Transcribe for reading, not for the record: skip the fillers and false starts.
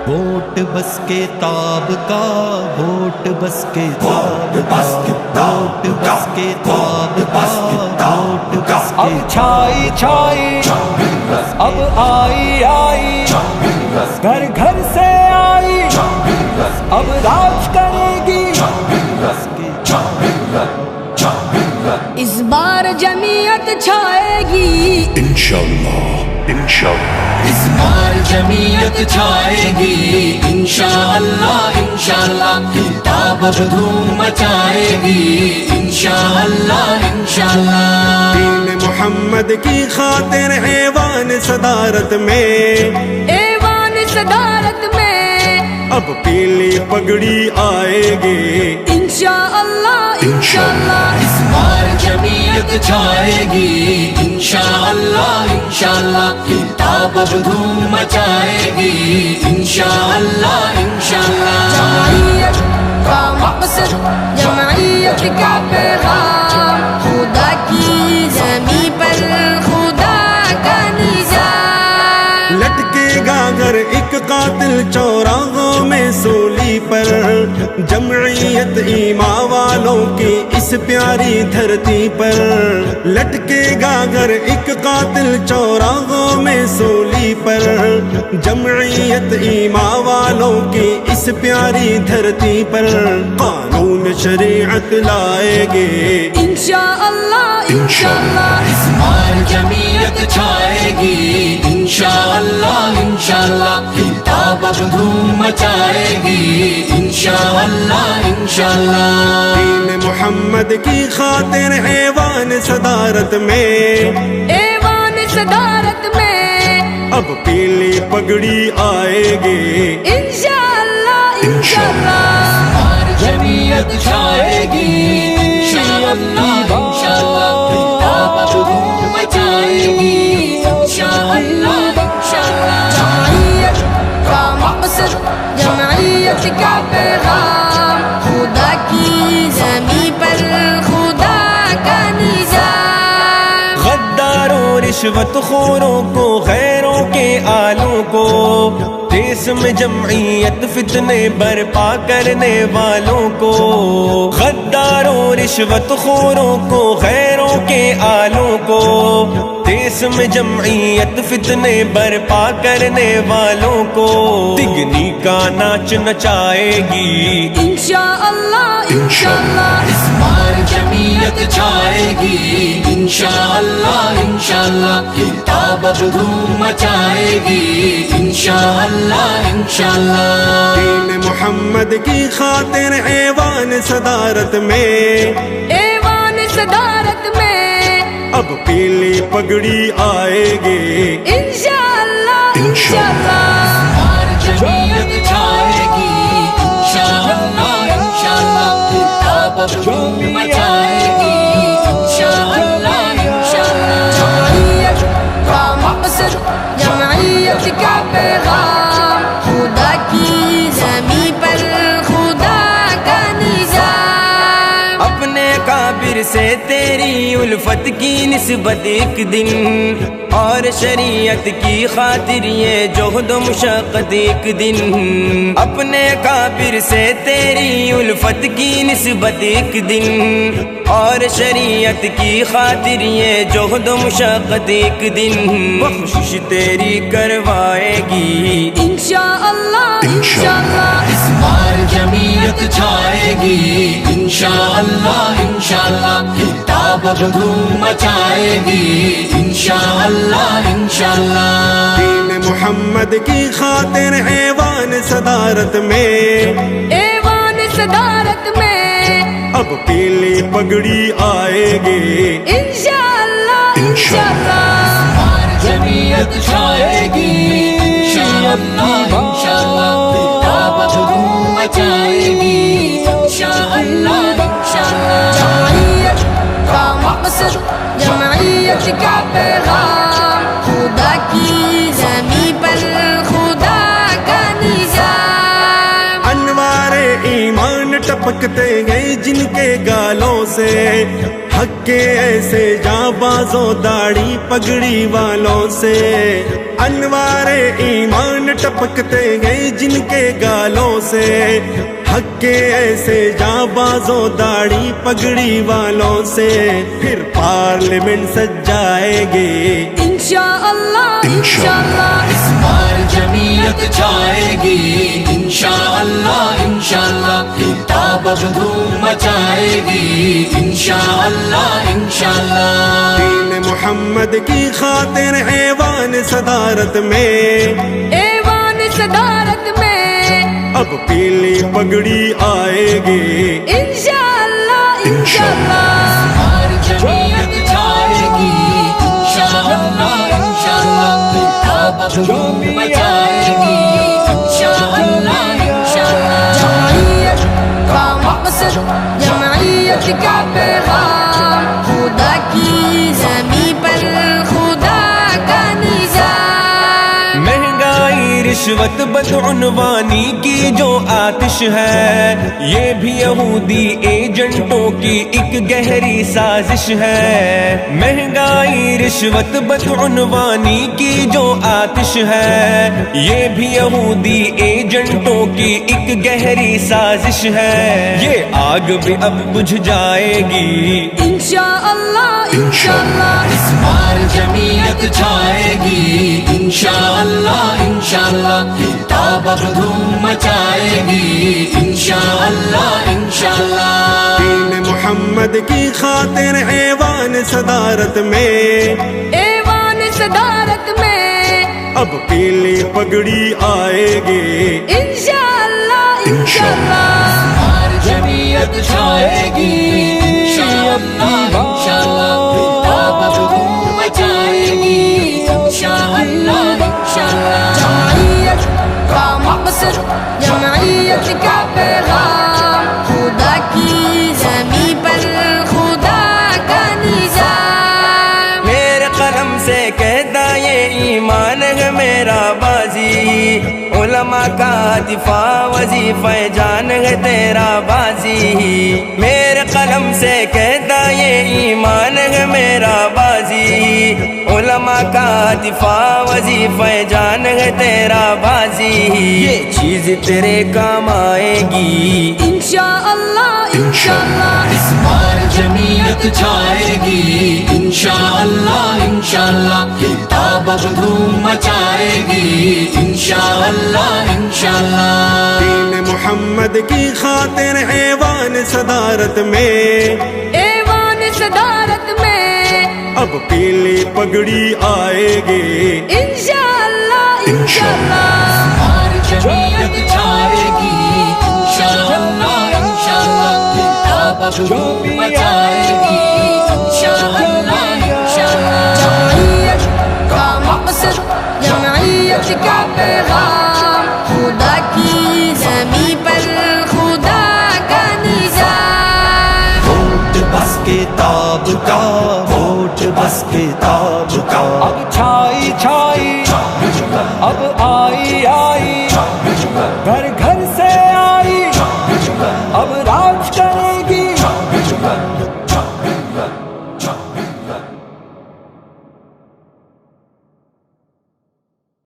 Vote بس کے تاب کا، ووٹ بس کے تاب کا، ووٹ بس کے تاب کا، ووٹ بس کے اب چھائی چھائی اب آئی آئی، گھر گھر سے آئی اب راج کرے گی۔ اس بار جمعیت چھائے گی انشاءاللہ انشاءاللہ، اس بار جمعیت چھائے گی انشاءاللہ انشاءاللہ، کتاب اب دھوم مچائے گی انشاءاللہ انشاءاللہ۔ دین محمد کی خاطر ایوان صدارت میں، ایوان صدارت میں اب پیلی پگڑی آئے گی انشاءاللہ انشاءاللہ۔ اس بار جمعیت چھائے گی انشاءاللہ انشاءاللہ، کتاب اب دھوم مچائے گی انشاءاللہ انشاءاللہ۔ جمعیت کا مقصد، جمعیت کا پیغام، خدا کی زمین پر خدا کا نظام۔ لٹکے گا گر ایک قاتل چوراہوں میں سولی پر، جمعیت ایمان والوں کی اس پیاری دھرتی پر۔ لٹکے گا گر ایک قاتل چوراہوں میں سولی پر، جمعیت ایمان والوں کی اس پیاری دھرتی پر۔ قانون شریعت لائے گے انشاءاللہ انشاءاللہ۔ اس بار جمعیت چھائے گی انشاءاللہ انشاءاللہ، کتاب اب دھوم مچائے گی انشاءاللہ انشاءاللہ۔ دین محمد کی خاطر ایوان صدارت میں، ایوان صدارت میں اب پیلی پگڑی آئے گی انشاءاللہ انشاءاللہ۔ بار جمعیت چھائے گی انشاءاللہ انشاءاللہ، کتاب اب دھوم مچائے گی انشاءاللہ انشاءاللہ۔ جمعیت کا مقصد، جمعیت کا پیغام، خدا کی زمین پر خدا کا نظام۔ غداروں رشوت خوروں کو، غیروں کے آلوں کو، دیس میں جمعیت فتنے برپا کرنے والوں کو۔ غداروں رشوت خوروں کو، غیروں کے آلوں کو، دیس میں جمعیت فتنے برپا کرنے والوں کو، تگنی کا ناچ نچائے گی انشاءاللہ انشاءاللہ۔ اس بار جمعیت چھائے گی انشاءاللہ انشاءاللہ، کتاب اب دھوم مچائے گی انشاءاللہ انشاءاللہ۔ دین محمد کی خاطر ایوان صدارت میں، ایوان صدارت میں اب پیلی پگڑی آئے گی انشاءاللہ انشاءاللہ۔ بار جمعیت چھائے گی انشاءاللہ انشاءاللہ، کتاب اب دھوم مچائے گی انشاءاللہ انشاءاللہ۔ جمعیت کا مقصد، جمعیت کا پیغام، خدا کی زمین پر خدا کا نظام۔ اپنے کابر سے تیری الفت کی نسبت ایک دن، اور شریعت کی خاطر یہ جہد و مشقت ایک دن۔ اپنے کابر سے تیری الفت کی نسبت ایک دن، اور شریعت کی خاطر یہ جہد و مشقت ایک دن۔ بخشش تیری کروائے گی انشاءاللہ انشاءاللہ۔ اس بار جمعیت چھائے گی انشاءاللہ انشاءاللہ، کتاب اب دھوم مچائے گی انشاءاللہ انشاءاللہ۔ دین محمد کی خاطر ایوان صدارت میں، ایوان صدارت میں اب پیلی پگڑی آئے گی انشاءاللہ انشاءاللہ۔ بار جمعیت چھائے گی انشاءاللہ انشاءاللہ، کتاب اب دھوم مچائے گی انشاءاللہ انشاءاللہ۔ جمعیت کا مقصد، جمعیت کا پیغام، خدا کی زمین پر خدا کا نظام۔ انوار ایمان ٹپکتے گئے جن کے گالوں سے، حق کے ایسے جاں بازوں داڑھی پگڑی والوں سے۔ انوار ایمان ٹپکتے گئے جن کے گالوں سے حق کے ایسے جانبازوں داڑھی پگڑی والوں سے پھر پارلیمنٹ سج جائے گے انشاءاللہ انشاءاللہ اس بار جمعیت چھائے گی انشاءاللہ انشاءاللہ کتاب اب دھوم مچائے گی انشاءاللہ انشاءاللہ دین محمد کی خاطر ایوان صدارت میں ایوان صدارت میں اب پیلی پگڑی آئے گی انشاءاللہ انشاءاللہ بار جمعیت چھائے گی انشاءاللہ انشاءاللہ کتاب اب دھوم مچائے گی انشاءاللہ انشاءاللہ جمعیت کا مقصد جمعیت کا پیغام خدا کی زمین پر خدا کا نظام مہنگائی رشوت بدعنوانی کی جو آتش ہے یہ بھی یہودی ایجنٹوں کی ایک گہری سازش ہے مہنگائی رشوت بدعنوانی کی جو آتش ہے یہ بھی یہودی ایجنٹوں کی ایک گہری سازش ہے یہ آگ بھی اب بجھ جائے گی انشاءاللہ انشاءاللہ اس بار جمعیت چھائے گی انشاءاللہ انشاءاللہ کتاب اب دھوم مچائے گی انشاءاللہ انشاءاللہ دین محمد کی خاطر ایوان صدارت میں ایوان صدارت میں اب پیلی پگڑی آئے گی انشاءاللہ انشاءاللہ بار جمعیت چھائے گی انشاءاللہ انشاءاللہ کتاب اب دھوم مچائے گی انشاءاللہ انشاءاللہ جمعیت کا مقصد جمعیت کا پیغام خدا کی زمین پر خدا کا نظام میرے قلم سے کہتا یہ ایمان ہے میرا بازی علماء کا دفاع وظیفہ جان ہے تیرا بازی میرے قلم سے کہتا یہ ایمان ہے میرا بازی علماء کا دفاع وظیفہ جان ہے تیرا بازی یہ چیز تیرے کام آئے گی انشاءاللہ انشاءاللہ اس بار جمعیت چھائے گی انشاءاللہ انشاءاللہ کتاب اب دھوم مچائے گی انشاءاللہ انشاءاللہ دین محمد کی خاطر ایوان صدارت میں ایوان صدارت میں اب پیلی پگڑی آئے گی انشاءاللہ انشاءاللہ بار جمعیت چھائے گی انشاءاللہ انشاءاللہ کتاب اب دھوم مچائے گی انشاءاللہ انشاءاللہ جمعیت کا مقصد جمعیت کا پیغام خدا کی زمین پر خدا کا نظام ووٹ بس کتاب کا ووٹ بس کتاب کا